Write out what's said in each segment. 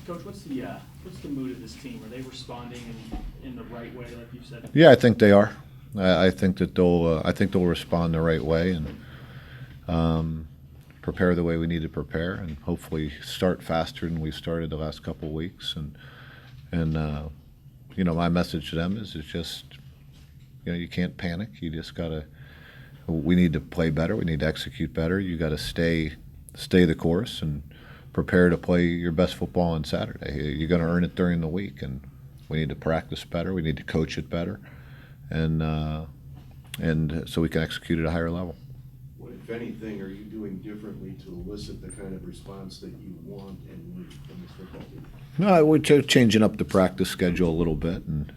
Coach, what's the mood of this team? Are they responding in the right way, like you said? Yeah, I think they are. I think that they'll respond the right way and prepare the way we need to prepare, and hopefully start faster than we've started the last couple of weeks. And my message to them is just you can't panic. You just gotta. We need to play better. We need to execute better. You got to stay the course and prepare to play your best football on Saturday. You're going to earn it during the week, and we need to practice better. We need to coach it better, and so we can execute at a higher level. What, if anything, are you doing differently to elicit the kind of response that you want and need from this football team? No, we're changing up the practice schedule a little bit, and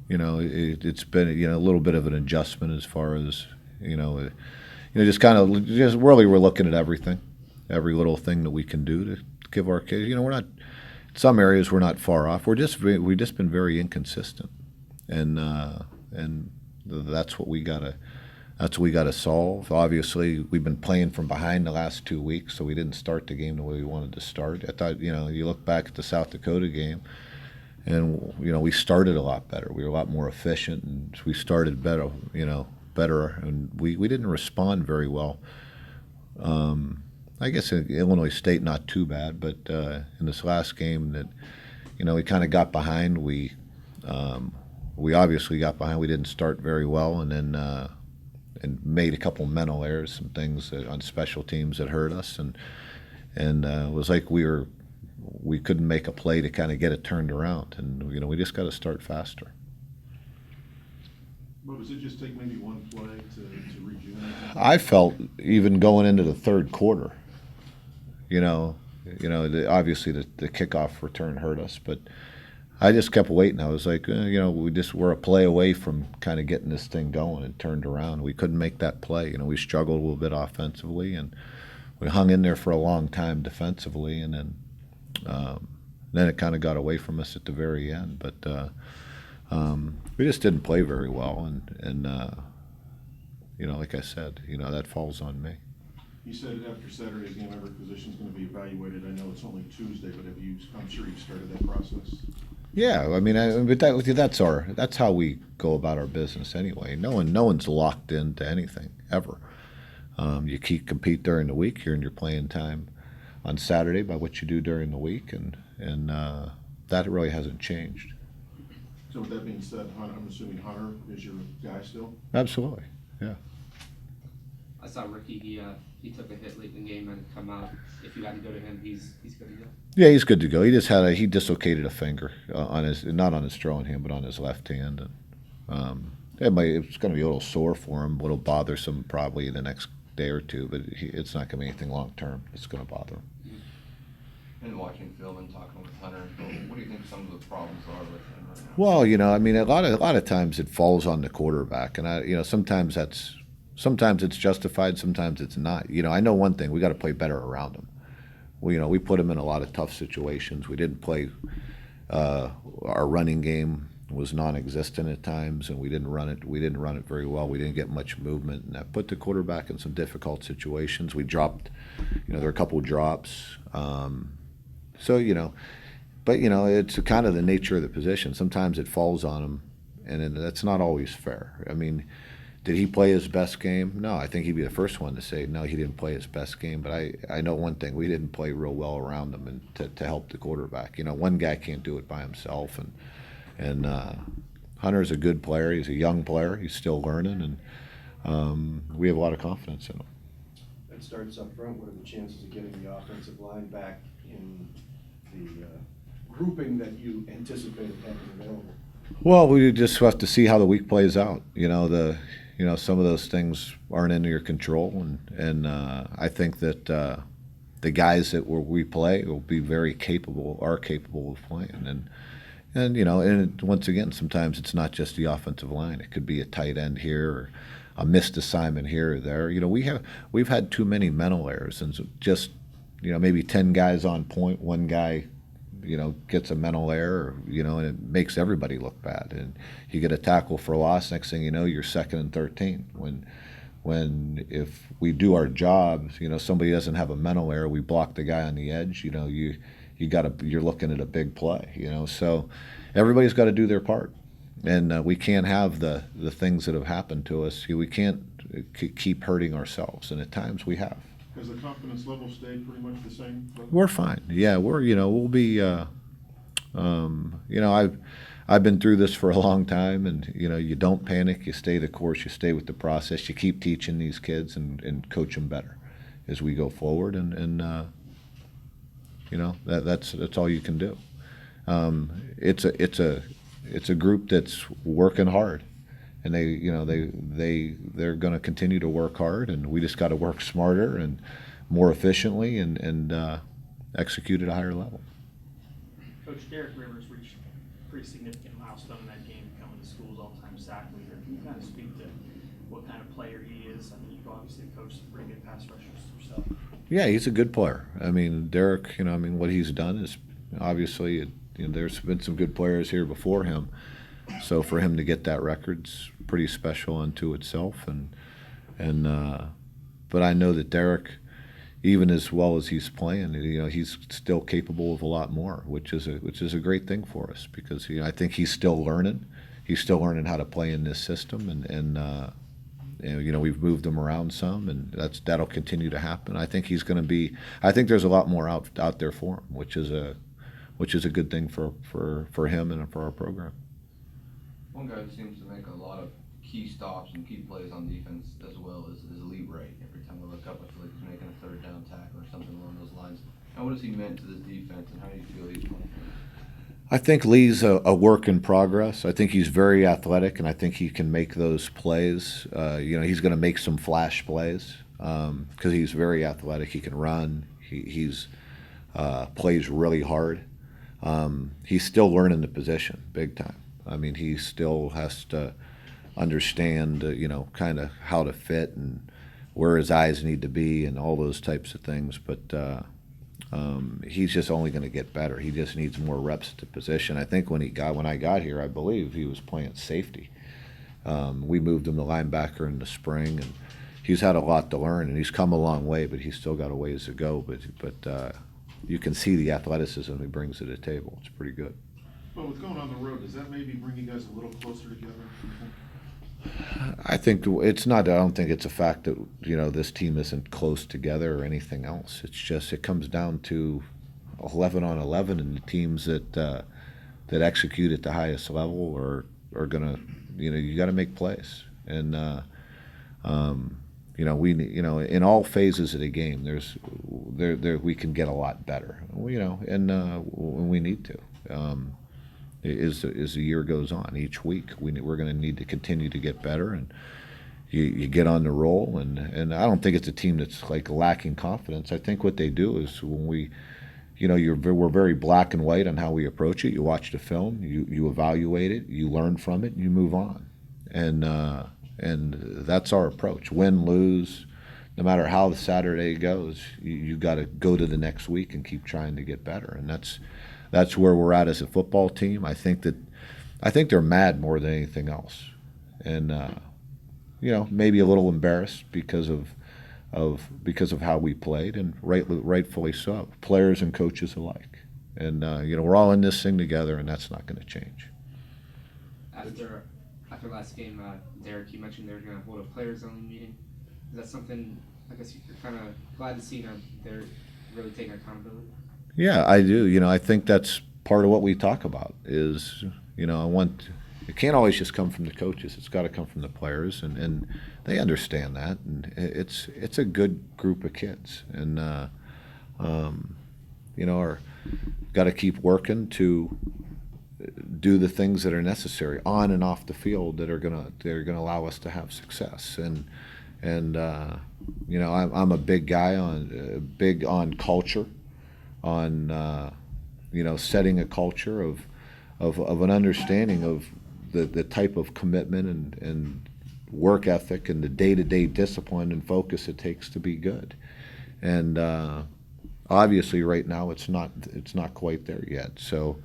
it's been a little bit of an adjustment as far as just really we're looking at everything, every little thing that we can do to give our kids. We're not, some areas we're not far off. We've just been very inconsistent, and that's what we gotta solve. Obviously, we've been playing from behind the last 2 weeks, so we didn't start the game the way we wanted to start. I thought you look back at the South Dakota game. And we started a lot better. We were a lot more efficient, and we started better. And we didn't respond very well. I guess in Illinois State not too bad, but in this last game that we kind of got behind. We obviously got behind. We didn't start very well, and then and made a couple mental errors, some things on special teams that hurt us, and it was like we couldn't make a play to kind of get it turned around, and we just got to start faster. But does it just take maybe one play to rejuvenate? I felt even going into the third quarter, obviously the kickoff return hurt us, but I just kept waiting. I was like, we're a play away from kind of getting this thing going, and turned around. We couldn't make that play. We struggled a little bit offensively, and we hung in there for a long time defensively, and then it kind of got away from us at the very end. But we just didn't play very well, and like I said, that falls on me. You said after Saturday's game, every position's going to be evaluated. I know it's only Tuesday, but I'm sure you've started that process. Yeah, but that's how we go about our business anyway. No one's locked into anything ever. You compete during the week. You're in your playing time on Saturday by what you do during the week, and that really hasn't changed. So with that being said, Hunter, I'm assuming Hunter is your guy still? Absolutely, yeah. I saw Ricky. He took a hit late in the game and come out. If you had to go to him, he's good to go. Yeah, he's good to go. He dislocated a finger not on his throwing hand, but on his left hand, and it's going to be a little sore for him, a little bothersome probably the next day or two, but it's not going to be anything long term. It's going to bother him. And watching film and talking with Hunter, what do you think some of the problems are with him right now? Well, a lot of times it falls on the quarterback, and sometimes it's justified, sometimes it's not. I know one thing: we got to play better around him. We put him in a lot of tough situations. We didn't play. Our running game was non-existent at times, and we didn't run it. We didn't run it very well. We didn't get much movement, and that put the quarterback in some difficult situations. We dropped. There were a couple of drops. But it's kind of the nature of the position. Sometimes it falls on him, and that's not always fair. Did he play his best game? No, I think he'd be the first one to say, no, he didn't play his best game. But I know one thing: we didn't play real well around him and to help the quarterback. One guy can't do it by himself, and Hunter's a good player. He's a young player. He's still learning, and we have a lot of confidence in him. That starts up front. What are the chances of getting the offensive line back in the grouping that you anticipated having available? Well, we just have to see how the week plays out. Some of those things aren't in your control, and I think that the guys that we play will be are capable of playing, and once again, sometimes it's not just the offensive line. It could be a tight end here or a missed assignment here or there. We've had too many mental errors, and so just maybe 10 guys on point, one guy gets a mental error, and it makes everybody look bad. And you get a tackle for a loss, next thing you know, you're 2nd and 13. when if we do our jobs, somebody doesn't have a mental error, we block the guy on the edge. You're looking at a big play. So everybody's got to do their part, and we can't have the things that have happened to us. We can't keep hurting ourselves, and at times we have. Has the confidence level stayed pretty much the same? We're fine. Yeah, we'll be. I've been through this for a long time, and you don't panic. You stay the course. You stay with the process. You keep teaching these kids and coach them better as we go forward, and that's all you can do. It's a group that's working hard, and they're going to continue to work hard, and we just got to work smarter and more efficiently and execute at a higher level. Coach, Derek Rivers reached a pretty significant milestone in that game, becoming the school's all-time sack leader. Can you kind of speak to what kind of player he is? I mean, you've obviously coached some pretty good pass rushers yourself. Yeah, he's a good player. I mean, Derek, what he's done is obviously, there's been some good players here before him. So for him to get that record's pretty special unto itself. But I know that Derek, even as well as he's playing, he's still capable of a lot more, which is a great thing for us because I think he's still learning. He's still learning how to play in this system, and we've moved him around some, and that'll continue to happen. I think he's going to be. I think there's a lot more out there for him, which is a good thing for him and for our program. One guy who seems to make a lot of key stops and key plays on defense as well is Lee Ray. Every time I look up, I feel like he's making a third down tackle or something along those lines. And what has he meant to this defense, and how do you feel he's playing? I think Lee's a work in progress. I think he's very athletic, and I think he can make those plays. He's going to make some flash plays because he's very athletic. He can run. He's plays really hard. He's still learning the position big time. I mean, he still has to understand, kind of how to fit and where his eyes need to be and all those types of things. But he's just only going to get better. He just needs more reps at the position. I think when I got here, I believe he was playing safety. We moved him to linebacker in the spring, and he's had a lot to learn, and he's come a long way, but he's still got a ways to go. But you can see the athleticism he brings to the table. It's pretty good. Well, with going on the road, does that maybe bring you guys a little closer together? I think it's not. I don't think it's a fact that this team isn't close together or anything else. It's just it comes down to 11 on 11, and the teams that execute at the highest level are gonna you got to make plays, and in all phases of the game we can get a lot better. And we need to. As the year goes on, each week we're going to need to continue to get better, and you get on the roll. And I don't think it's a team that's like lacking confidence. I think what they do is when we're very black and white on how we approach it. You watch the film, you evaluate it, you learn from it, and you move on. And that's our approach. Win, lose, no matter how the Saturday goes, you got to go to the next week and keep trying to get better. And that's where we're at as a football team. I think they're mad more than anything else, and maybe a little embarrassed because of how we played, and rightfully so. Players and coaches alike, and we're all in this thing together, and that's not going to change. After last game, Derek, you mentioned they're going to hold a players-only meeting. Is that something? I guess you're kind of glad to see now they're really taking accountability. Yeah, I do. I think that's part of what we talk about is, it can't always just come from the coaches. It's got to come from the players, and they understand that. And it's a good group of kids, and got to keep working to do the things that are necessary on and off the field that are gonna allow us to have success. And I'm a big guy on culture. On setting a culture of an understanding of the type of commitment and work ethic and the day-to-day discipline and focus it takes to be good. And obviously right now it's not quite there yet. So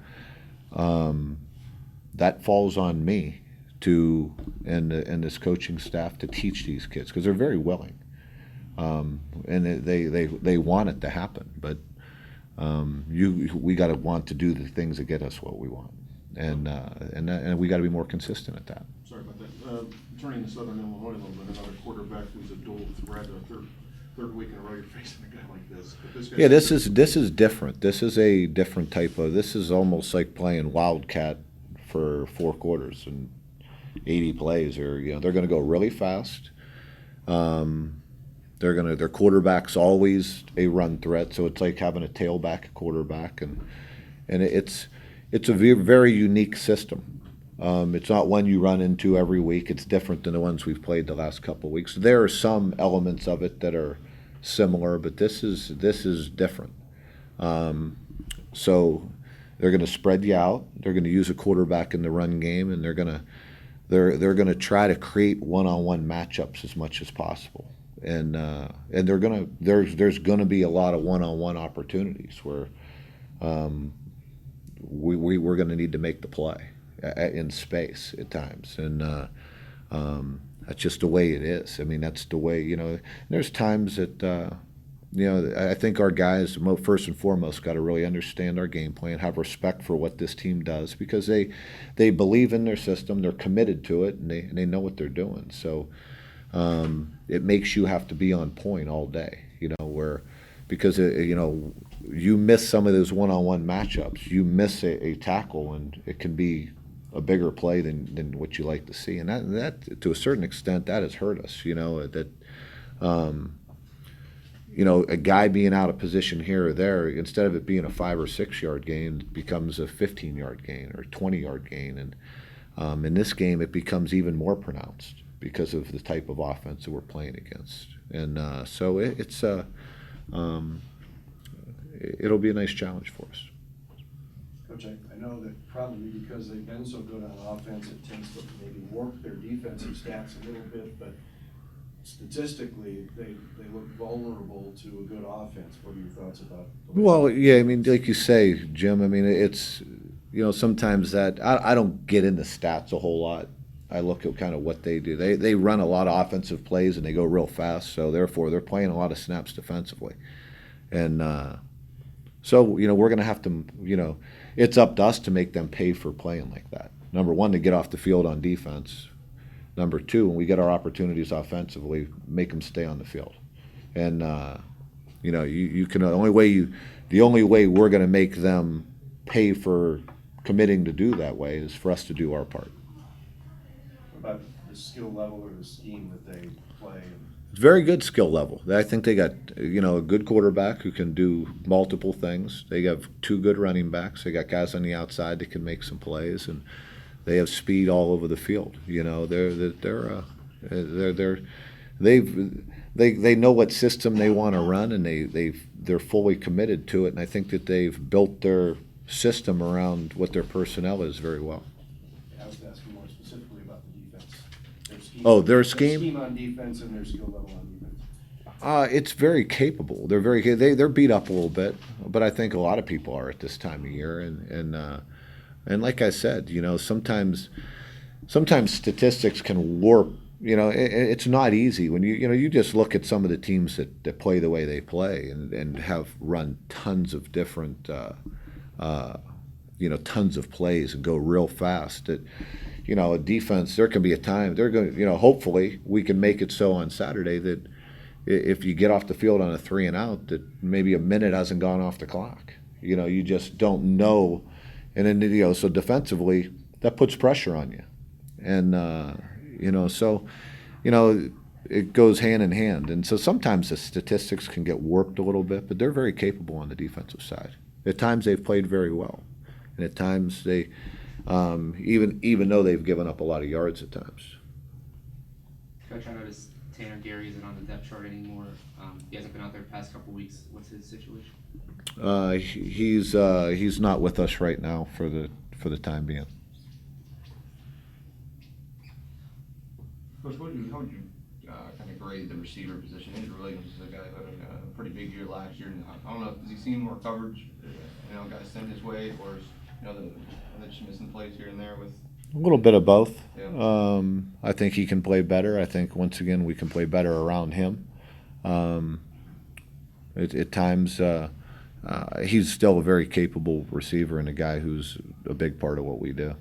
that falls on me and this coaching staff to teach these kids, because they're very willing, and they want it to happen. But we got to want to do the things that get us what we want, and we got to be more consistent at that. Sorry about that. Turning to Southern Illinois a little bit, another quarterback who's a dual threat, third week in a row you're facing a guy like this. But this guy's Yeah, this is different. This is a different type of. This is almost like playing Wildcat for 4 quarters and 80 plays. Or they're going to go really fast. Their quarterback's always a run threat, so it's like having a tailback quarterback, and it's a very unique system. It's not one you run into every week. It's different than the ones we've played the last couple of weeks. There are some elements of it that are similar, but this is different. So they're going to spread you out. They're going to use a quarterback in the run game, and they're going to try to create one-on-one matchups as much as possible. And there's going to be a lot of one-on-one opportunities where we're going to need to make the play in space at times, and that's just the way it is. I mean, that's the way, there's times that I think our guys first and foremost got to really understand our game plan, have respect for what this team does, because they believe in their system, they're committed to it, and they know what they're doing. So it makes you have to be on point all day, because you miss some of those one-on-one matchups, you miss a tackle, and it can be a bigger play than what you like to see, and that to a certain extent that has hurt us. A guy being out of position here or there, instead of it being a 5 or 6 yard gain, it becomes a 15-yard gain or 20-yard gain, and in this game it becomes even more pronounced because of the type of offense that we're playing against, and so it'll be a nice challenge for us. Coach, I know that probably because they've been so good on offense, it tends to maybe warp their defensive stats a little bit, but statistically, they look vulnerable to a good offense. What are your thoughts about the way? Well, yeah, I mean, like you say, Jim, I mean, it's, sometimes that, I don't get into stats a whole lot. I look at kind of what they do. They run a lot of offensive plays and they go real fast, so therefore they're playing a lot of snaps defensively. And so, we're going to have to, it's up to us to make them pay for playing like that. Number one, to get off the field on defense. Number two, when we get our opportunities offensively, make them stay on the field. And you can the only way we're going to make them pay for committing to do that way is for us to do our part. What about the skill level or the scheme that they play? It's very good skill level. I think they got a good quarterback who can do multiple things. They have 2 good running backs. They got guys on the outside that can make some plays, and they have speed all over the field. They know what system they want to run, and they're fully committed to it. And I think that they've built their system around what their personnel is very well. I was asking more specifically about the defense. Their scheme. Oh, their Their scheme? scheme on defense and their skill level on defense. It's very capable. They're beat up a little bit, but I think a lot of people are at this time of year, and like I said, sometimes statistics can warp. It's not easy when you just look at some of the teams that play the way they play and have run tons of different tons of plays and go real fast. That a defense, there can be a time they're going. Hopefully we can make it so on Saturday that if you get off the field on a 3 and out, that maybe a minute hasn't gone off the clock. You just don't know. And then, so defensively, that puts pressure on you. And, it goes hand in hand. And so sometimes the statistics can get warped a little bit, but they're very capable on the defensive side. At times they've played very well. And at times they, even though they've given up a lot of yards at times. Coach, I noticed Tanner Gary isn't on the depth chart anymore. He hasn't been out there the past couple weeks. What's his situation? He's not with us right now for the time being. Coach, how would you kind of grade the receiver position? Andrew Williams is a guy who had a pretty big year last year. And I don't know, has he seen more coverage? Guys sent his way, or is, they're just missing plays here and there with A little bit of both. Yeah. I think he can play better. I think once again we can play better around him. At times, he's still a very capable receiver and a guy who's a big part of what we do.